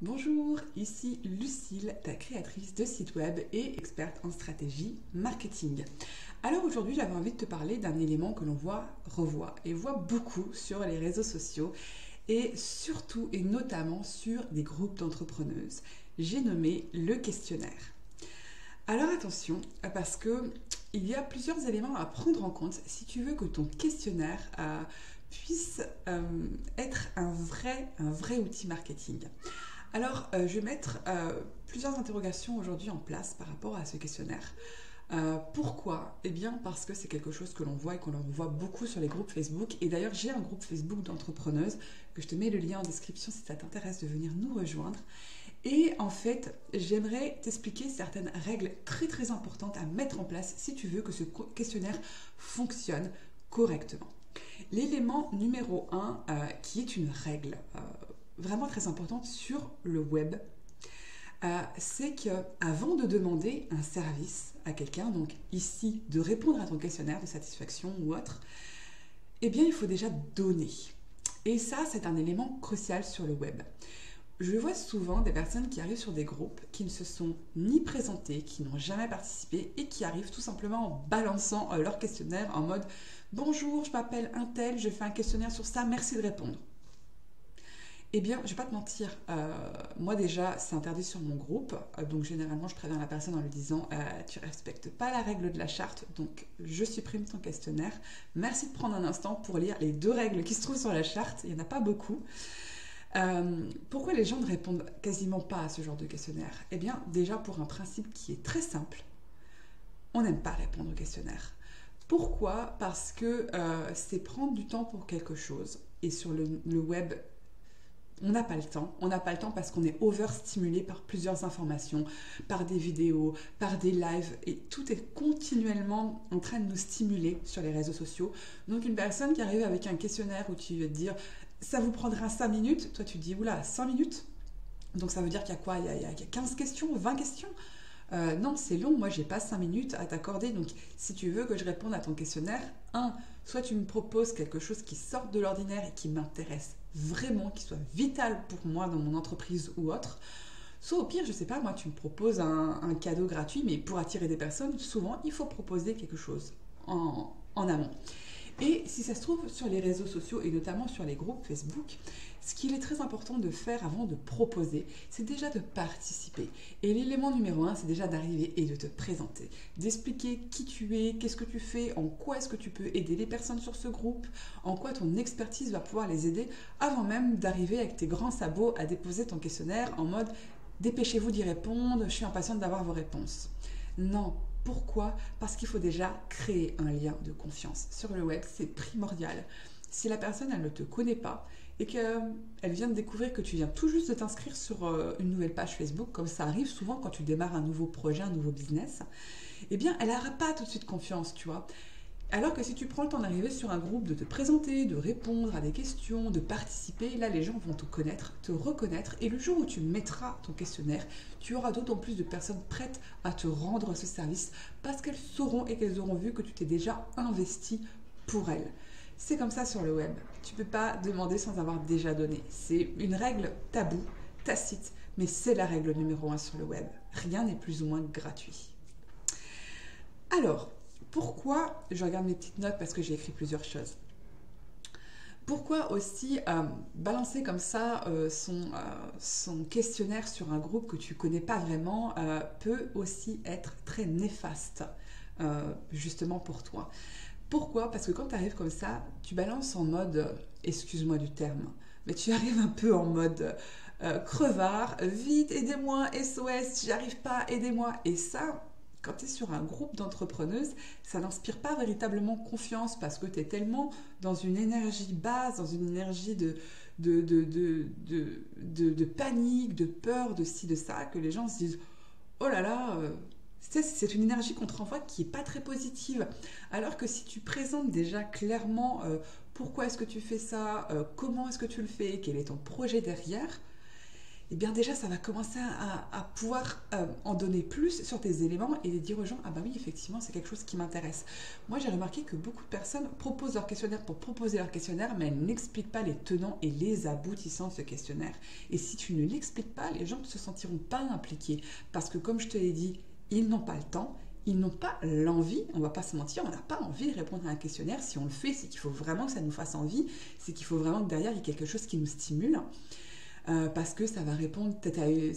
Bonjour, ici Lucille, ta créatrice de site web et experte en stratégie marketing. Alors aujourd'hui, j'avais envie de te parler d'un élément que l'on revoit et voit beaucoup sur les réseaux sociaux et surtout et notamment sur des groupes d'entrepreneuses. J'ai nommé le questionnaire. Alors attention, parce que il y a plusieurs éléments à prendre en compte si tu veux que ton questionnaire puisse être un vrai outil marketing. Alors, je vais mettre plusieurs interrogations aujourd'hui en place par rapport à ce questionnaire. Pourquoi? Eh bien, parce que c'est quelque chose que l'on voit et qu'on voit beaucoup sur les groupes Facebook. Et d'ailleurs, j'ai un groupe Facebook d'entrepreneuses que je te mets le lien en description si ça t'intéresse de venir nous rejoindre. Et en fait, j'aimerais t'expliquer certaines règles très importantes à mettre en place si tu veux que ce questionnaire fonctionne correctement. L'élément numéro un, qui est une règle vraiment très importante sur le web, c'est qu'avant de demander un service à quelqu'un, donc ici de répondre à ton questionnaire de satisfaction ou autre, eh bien il faut déjà donner. Et ça, c'est un élément crucial sur le web. Je vois souvent des personnes qui arrivent sur des groupes qui ne se sont ni présentées, qui n'ont jamais participé et qui arrivent tout simplement en balançant leur questionnaire en mode « Bonjour, je m'appelle Untel, je fais un questionnaire sur ça, merci de répondre ». Eh bien, je ne vais pas te mentir, moi déjà, c'est interdit sur mon groupe, donc généralement, je préviens la personne en lui disant tu ne respectes pas la règle de la charte, donc je supprime ton questionnaire. Merci de prendre un instant pour lire les 2 règles qui se trouvent sur la charte, il n'y en a pas beaucoup. Pourquoi les gens ne répondent quasiment pas à ce genre de questionnaire? Eh bien, déjà pour un principe qui est très simple, on n'aime pas répondre au questionnaire. Pourquoi? Parce que c'est prendre du temps pour quelque chose, et sur le web, on n'a pas le temps. On n'a pas le temps parce qu'on est overstimulé par plusieurs informations, par des vidéos, par des lives, et tout est continuellement en train de nous stimuler sur les réseaux sociaux. Donc une personne qui arrive avec un questionnaire où tu vas te dire ça vous prendra 5 minutes, toi tu te dis oula, 5 minutes? Donc ça veut dire qu'il y a quoi? Il y a 15 questions, 20 questions? Non, c'est long, moi j'ai pas 5 minutes à t'accorder, donc si tu veux que je réponde à ton questionnaire, soit tu me proposes quelque chose qui sorte de l'ordinaire et qui m'intéresse vraiment, qui soit vital pour moi dans mon entreprise ou autre, soit au pire, je sais pas, moi tu me proposes un cadeau gratuit, mais pour attirer des personnes, souvent il faut proposer quelque chose en amont. Et si ça se trouve sur les réseaux sociaux et notamment sur les groupes Facebook, ce qu'il est très important de faire avant de proposer, c'est déjà de participer. Et l'élément numéro 1, c'est déjà d'arriver et de te présenter, d'expliquer qui tu es, qu'est-ce que tu fais, en quoi est-ce que tu peux aider les personnes sur ce groupe, en quoi ton expertise va pouvoir les aider, avant même d'arriver avec tes grands sabots à déposer ton questionnaire en mode « dépêchez-vous d'y répondre, je suis impatiente d'avoir vos réponses ». Non. Pourquoi? Parce qu'il faut déjà créer un lien de confiance. Sur le web, c'est primordial. Si la personne, elle ne te connaît pas et qu'elle vient de découvrir que tu viens tout juste de t'inscrire sur une nouvelle page Facebook, comme ça arrive souvent quand tu démarres un nouveau projet, un nouveau business, eh bien, elle n'aura pas tout de suite confiance, tu vois. Alors que si tu prends le temps d'arriver sur un groupe, de te présenter, de répondre à des questions, de participer, là les gens vont te connaître, te reconnaître, et le jour où tu mettras ton questionnaire, tu auras d'autant plus de personnes prêtes à te rendre ce service parce qu'elles sauront et qu'elles auront vu que tu t'es déjà investi pour elles. C'est comme ça sur le web. Tu ne peux pas demander sans avoir déjà donné. C'est une règle taboue, tacite, mais c'est la règle numéro 1 sur le web. Rien n'est plus ou moins gratuit. Alors, pourquoi, je regarde mes petites notes parce que j'ai écrit plusieurs choses. Pourquoi aussi balancer comme ça son questionnaire sur un groupe que tu ne connais pas vraiment peut aussi être très néfaste justement pour toi. Pourquoi? Parce que quand tu arrives comme ça, tu balances en mode, excuse-moi du terme, mais tu arrives un peu en mode crevard, vite, aidez-moi, SOS, j'y arrive pas, aidez-moi. Et ça, quand tu es sur un groupe d'entrepreneuses, ça n'inspire pas véritablement confiance parce que tu es tellement dans une énergie basse, dans une énergie de panique, de peur, de ci, de ça, que les gens se disent « Oh là là c'est une énergie qu'on te renvoie qui n'est pas très positive. » Alors que si tu présentes déjà clairement pourquoi est-ce que tu fais ça, comment est-ce que tu le fais, quel est ton projet derrière, eh bien déjà ça va commencer à pouvoir en donner plus sur tes éléments et dire aux gens, ah bah oui, effectivement, c'est quelque chose qui m'intéresse. Moi, j'ai remarqué que beaucoup de personnes proposent leur questionnaire pour proposer leur questionnaire, mais elles n'expliquent pas les tenants et les aboutissants de ce questionnaire. Et si tu ne l'expliques pas, les gens ne se sentiront pas impliqués. Parce que comme je te l'ai dit, ils n'ont pas le temps, ils n'ont pas l'envie, on ne va pas se mentir, on n'a pas envie de répondre à un questionnaire. Si on le fait, c'est qu'il faut vraiment que ça nous fasse envie, c'est qu'il faut vraiment que derrière, il y ait quelque chose qui nous stimule. Parce que ça va répondre,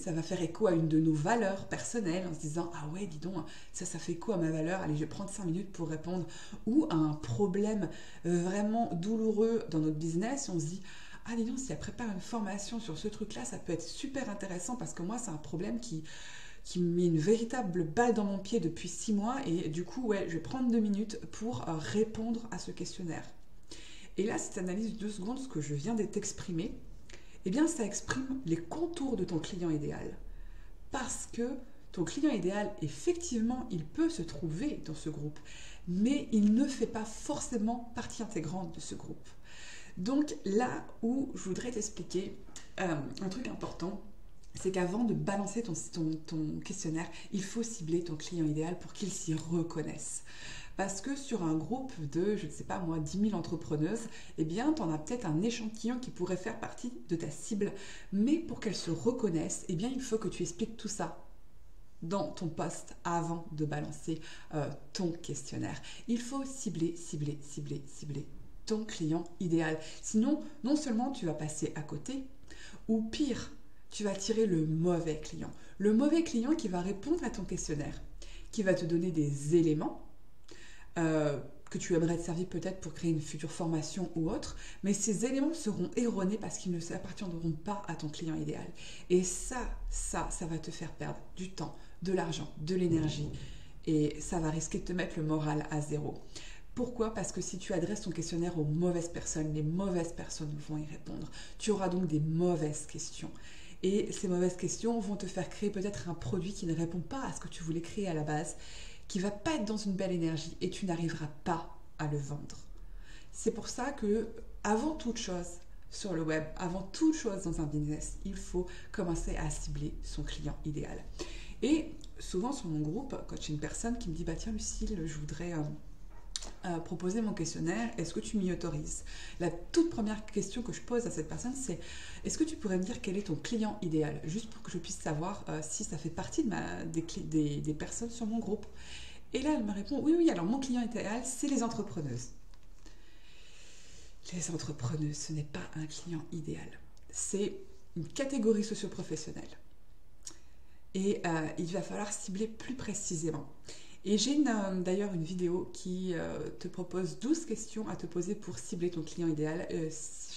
ça va faire écho à une de nos valeurs personnelles en se disant, ah ouais, dis donc, ça fait écho à ma valeur, allez, je vais prendre 5 minutes pour répondre, ou à un problème vraiment douloureux dans notre business, on se dit, ah dis donc, si elle prépare une formation sur ce truc-là, ça peut être super intéressant parce que moi, c'est un problème qui me met une véritable balle dans mon pied depuis 6 mois et du coup, ouais, je vais prendre 2 minutes pour répondre à ce questionnaire. Et là, si tu analyses 2 secondes ce que je viens de t'exprimer, eh bien, ça exprime les contours de ton client idéal. Parce que ton client idéal, effectivement, il peut se trouver dans ce groupe, mais il ne fait pas forcément partie intégrante de ce groupe. Donc là où je voudrais t'expliquer un truc important, c'est qu'avant de balancer ton questionnaire, il faut cibler ton client idéal pour qu'il s'y reconnaisse. Parce que sur un groupe de, je ne sais pas moi, 10 000 entrepreneuses, eh bien, tu en as peut-être un échantillon qui pourrait faire partie de ta cible. Mais pour qu'elle se reconnaisse, eh bien, il faut que tu expliques tout ça dans ton post avant de balancer ton questionnaire. Il faut cibler ton client idéal. Sinon, non seulement tu vas passer à côté, ou pire, tu vas attirer le mauvais client. Le mauvais client qui va répondre à ton questionnaire, qui va te donner des éléments que tu aimerais te servir peut-être pour créer une future formation ou autre, mais ces éléments seront erronés parce qu'ils ne s'appartiendront pas à ton client idéal. Et ça va te faire perdre du temps, de l'argent, de l'énergie, et ça va risquer de te mettre le moral à zéro. Pourquoi ? Parce que si tu adresses ton questionnaire aux mauvaises personnes, les mauvaises personnes vont y répondre. Tu auras donc des mauvaises questions. Et ces mauvaises questions vont te faire créer peut-être un produit qui ne répond pas à ce que tu voulais créer à la base, qui ne va pas être dans une belle énergie et tu n'arriveras pas à le vendre. C'est pour ça que, avant toute chose sur le web, avant toute chose dans un business, il faut commencer à cibler son client idéal. Et souvent sur mon groupe, quand j'ai une personne qui me dit « Bah tiens Lucille, je voudrais proposer mon questionnaire, est-ce que tu m'y autorises ?» La toute première question que je pose à cette personne, c'est « Est-ce que tu pourrais me dire quel est ton client idéal ?» Juste pour que je puisse savoir si ça fait partie des personnes sur mon groupe. Et là, elle me répond « Oui, alors mon client idéal, c'est les entrepreneuses. » Les entrepreneuses, ce n'est pas un client idéal. C'est une catégorie socio-professionnelle. Et il va falloir cibler plus précisément. Et j'ai d'ailleurs une vidéo qui te propose 12 questions à te poser pour cibler ton client idéal.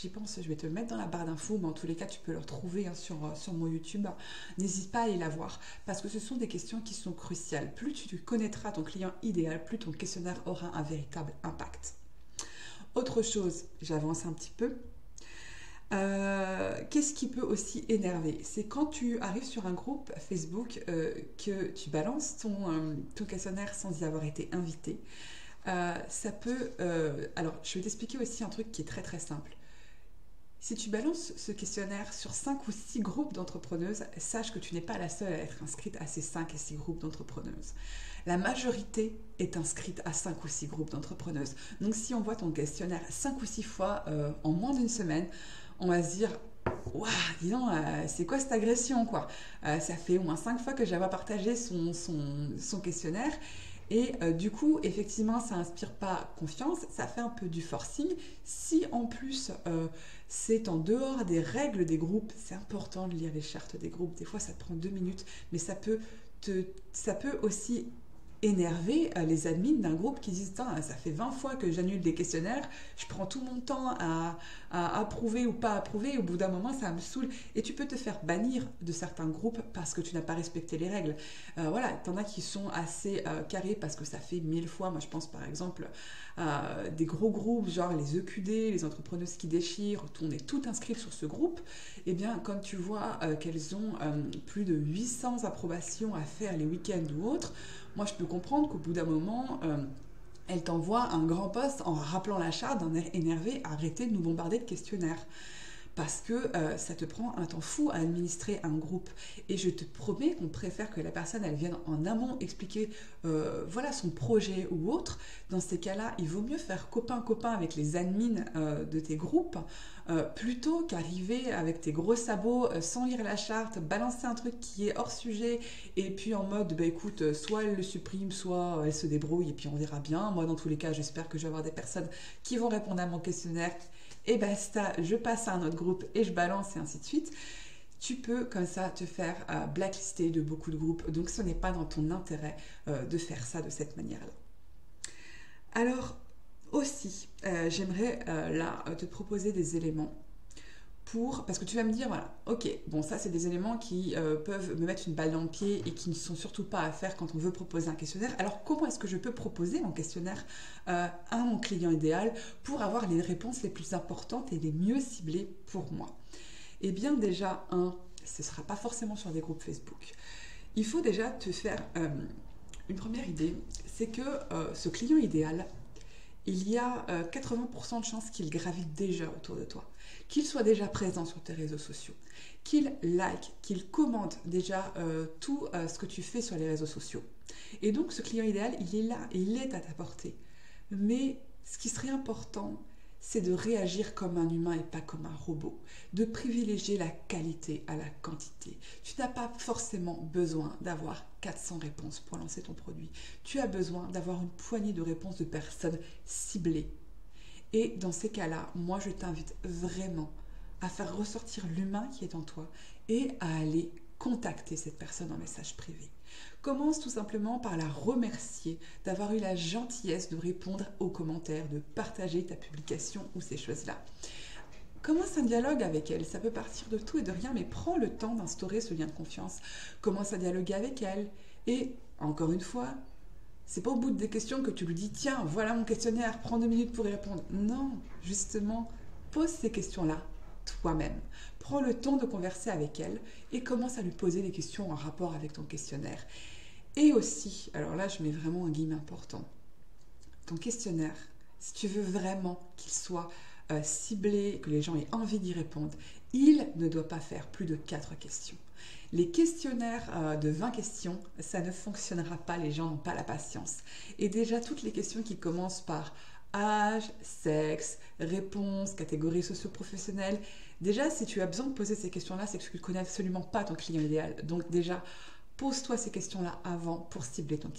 J'y pense, je vais te le mettre dans la barre d'infos, mais en tous les cas, tu peux le retrouver sur mon YouTube. N'hésite pas à aller la voir, parce que ce sont des questions qui sont cruciales. Plus tu connaîtras ton client idéal, plus ton questionnaire aura un véritable impact. Autre chose, j'avance un petit peu. Qu'est-ce qui peut aussi énerver? C'est quand tu arrives sur un groupe Facebook que tu balances ton questionnaire sans y avoir été invité. Ça peut... alors, je vais t'expliquer aussi un truc qui est très très simple. Si tu balances ce questionnaire sur 5 ou 6 groupes d'entrepreneuses, sache que tu n'es pas la seule à être inscrite à ces 5 et 6 groupes d'entrepreneuses. La majorité est inscrite à 5 ou 6 groupes d'entrepreneuses. Donc si on voit ton questionnaire 5 ou 6 fois en moins d'une semaine, on va se dire « Waouh, dis donc, c'est quoi cette agression quoi ?» Ça fait au moins 5 fois que j'avais partagé son questionnaire. Et du coup, effectivement, ça n'inspire pas confiance, ça fait un peu du forcing. Si en plus, c'est en dehors des règles des groupes, c'est important de lire les chartes des groupes. Des fois, ça te prend 2 minutes, mais ça peut aussi énerver les admins d'un groupe qui disent « ça fait 20 fois que j'annule des questionnaires, je prends tout mon temps à approuver ou pas approuver, et au bout d'un moment ça me saoule ». Et tu peux te faire bannir de certains groupes parce que tu n'as pas respecté les règles. Voilà, t'en as qui sont assez carrés parce que ça fait 1000 fois. Moi je pense par exemple à des gros groupes genre les EQD, les entrepreneuses qui déchirent, on est toutes inscrites sur ce groupe. Et bien quand tu vois qu'elles ont plus de 800 approbations à faire les week-ends ou autres, moi, je peux comprendre qu'au bout d'un moment, elle t'envoie un grand post en rappelant la charte d'un air énervé, arrêtez de nous bombarder de questionnaires. parce que ça te prend un temps fou à administrer un groupe. Et je te promets qu'on préfère que la personne elle vienne en amont expliquer voilà son projet ou autre. Dans ces cas-là, il vaut mieux faire copain-copain avec les admins de tes groupes plutôt qu'arriver avec tes gros sabots sans lire la charte, balancer un truc qui est hors sujet et puis en mode bah écoute, soit elle le supprime, soit elle se débrouille et puis on verra bien. Moi dans tous les cas, j'espère que je vais avoir des personnes qui vont répondre à mon questionnaire et basta, je passe à un autre groupe et je balance et ainsi de suite. Tu peux comme ça te faire blacklister de beaucoup de groupes, donc ce n'est pas dans ton intérêt de faire ça de cette manière-là. Alors aussi, j'aimerais là te proposer des éléments parce que tu vas me dire, voilà, ok, bon ça c'est des éléments qui peuvent me mettre une balle dans le pied et qui ne sont surtout pas à faire quand on veut proposer un questionnaire. Alors comment est-ce que je peux proposer mon questionnaire à mon client idéal pour avoir les réponses les plus importantes et les mieux ciblées pour moi? Eh bien déjà, ce ne sera pas forcément sur des groupes Facebook. Il faut déjà te faire une première idée, c'est que ce client idéal, il y a 80% de chances qu'il gravite déjà autour de toi, qu'il soit déjà présent sur tes réseaux sociaux, qu'il like, qu'il commente déjà tout ce que tu fais sur les réseaux sociaux. Et donc ce client idéal, il est là, il est à ta portée. Mais ce qui serait important, c'est de réagir comme un humain et pas comme un robot, de privilégier la qualité à la quantité. Tu n'as pas forcément besoin d'avoir 400 réponses pour lancer ton produit. Tu as besoin d'avoir une poignée de réponses de personnes ciblées. Et dans ces cas-là, moi je t'invite vraiment à faire ressortir l'humain qui est en toi et à aller contacter cette personne en message privé. Commence tout simplement par la remercier d'avoir eu la gentillesse de répondre aux commentaires, de partager ta publication ou ces choses-là. Commence un dialogue avec elle, ça peut partir de tout et de rien, mais prends le temps d'instaurer ce lien de confiance. Commence à dialoguer avec elle et, encore une fois, c'est pas au bout des questions que tu lui dis « Tiens, voilà mon questionnaire, prends 2 minutes pour y répondre ». Non, justement, pose ces questions-là toi-même. Prends le temps de converser avec elle et commence à lui poser des questions en rapport avec ton questionnaire. Et aussi, alors là je mets vraiment un guillemot important, ton questionnaire, si tu veux vraiment qu'il soit ciblé, que les gens aient envie d'y répondre, il ne doit pas faire plus de 4 questions. Les questionnaires de 20 questions, ça ne fonctionnera pas, les gens n'ont pas la patience. Et déjà, toutes les questions qui commencent par âge, sexe, réponse, catégorie socio-professionnelle, déjà, si tu as besoin de poser ces questions-là, c'est que tu ne connais absolument pas ton client idéal. Donc déjà, pose-toi ces questions-là avant pour cibler ton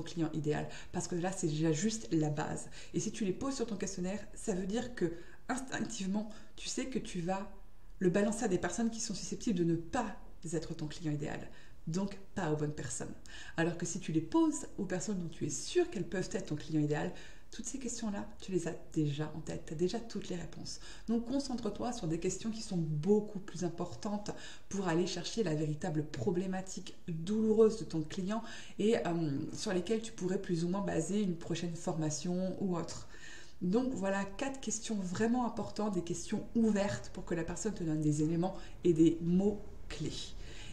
client idéal. Parce que là, c'est déjà juste la base. Et si tu les poses sur ton questionnaire, ça veut dire que instinctivement, tu sais que tu vas le balancer à des personnes qui sont susceptibles de ne pas être ton client idéal. Donc, pas aux bonnes personnes. Alors que si tu les poses aux personnes dont tu es sûr qu'elles peuvent être ton client idéal, toutes ces questions-là, tu les as déjà en tête, tu as déjà toutes les réponses. Donc concentre-toi sur des questions qui sont beaucoup plus importantes pour aller chercher la véritable problématique douloureuse de ton client et sur lesquelles tu pourrais plus ou moins baser une prochaine formation ou autre. Donc voilà 4 questions vraiment importantes, des questions ouvertes pour que la personne te donne des éléments et des mots clés.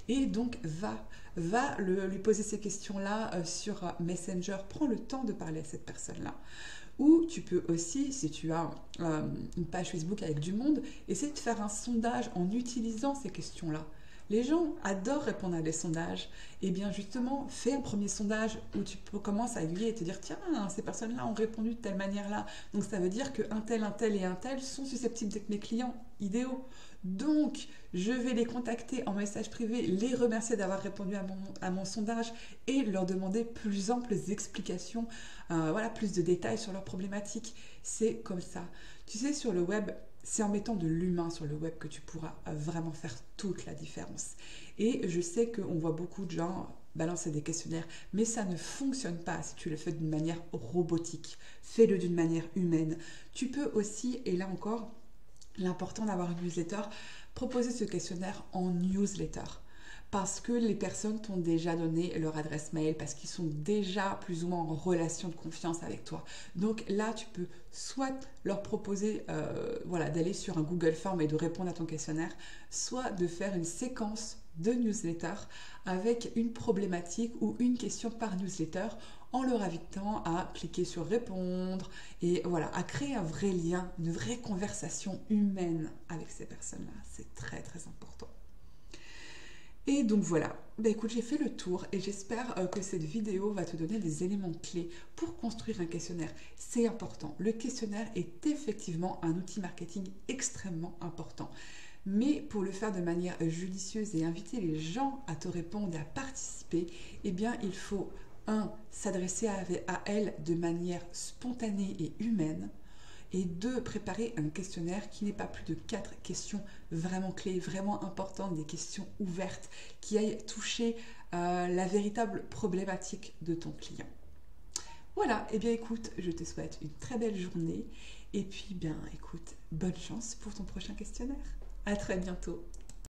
Et donc va lui poser ces questions-là sur Messenger. Prends le temps de parler à cette personne-là. Ou tu peux aussi, si tu as une page Facebook avec du monde, essayer de faire un sondage en utilisant ces questions-là. Les gens adorent répondre à des sondages. Et bien justement, fais un premier sondage où tu commences à aiguiller et te dire « Tiens, ces personnes-là ont répondu de telle manière-là. Donc ça veut dire qu'un tel et un tel sont susceptibles d'être mes clients idéaux. Donc, je vais les contacter en message privé, les remercier d'avoir répondu à mon sondage et leur demander plus amples explications, plus de détails sur leurs problématiques. » C'est comme ça. Tu sais, sur le web, c'est en mettant de l'humain sur le web que tu pourras vraiment faire toute la différence. Et je sais qu'on voit beaucoup de gens balancer des questionnaires, mais ça ne fonctionne pas si tu le fais d'une manière robotique. Fais-le d'une manière humaine. Tu peux aussi, et là encore, l'important d'avoir une newsletter, proposer ce questionnaire en newsletter. parce que les personnes t'ont déjà donné leur adresse mail, parce qu'ils sont déjà plus ou moins en relation de confiance avec toi. Donc là, tu peux soit leur proposer voilà, d'aller sur un Google Form et de répondre à ton questionnaire, soit de faire une séquence de newsletter avec une problématique ou une question par newsletter en leur invitant à cliquer sur répondre et voilà, à créer un vrai lien, une vraie conversation humaine avec ces personnes-là. C'est très très important. Et donc voilà, bah écoute, j'ai fait le tour et j'espère que cette vidéo va te donner des éléments clés pour construire un questionnaire. C'est important. Le questionnaire est effectivement un outil marketing extrêmement important. Mais pour le faire de manière judicieuse et inviter les gens à te répondre et à participer, eh bien il faut s'adresser à elles de manière spontanée et humaine. Et 2, préparer un questionnaire qui n'ait pas plus de 4 questions vraiment clés, vraiment importantes, des questions ouvertes, qui aillent toucher la véritable problématique de ton client. Voilà, et bien écoute, je te souhaite une très belle journée, et puis bien écoute, bonne chance pour ton prochain questionnaire. À très bientôt.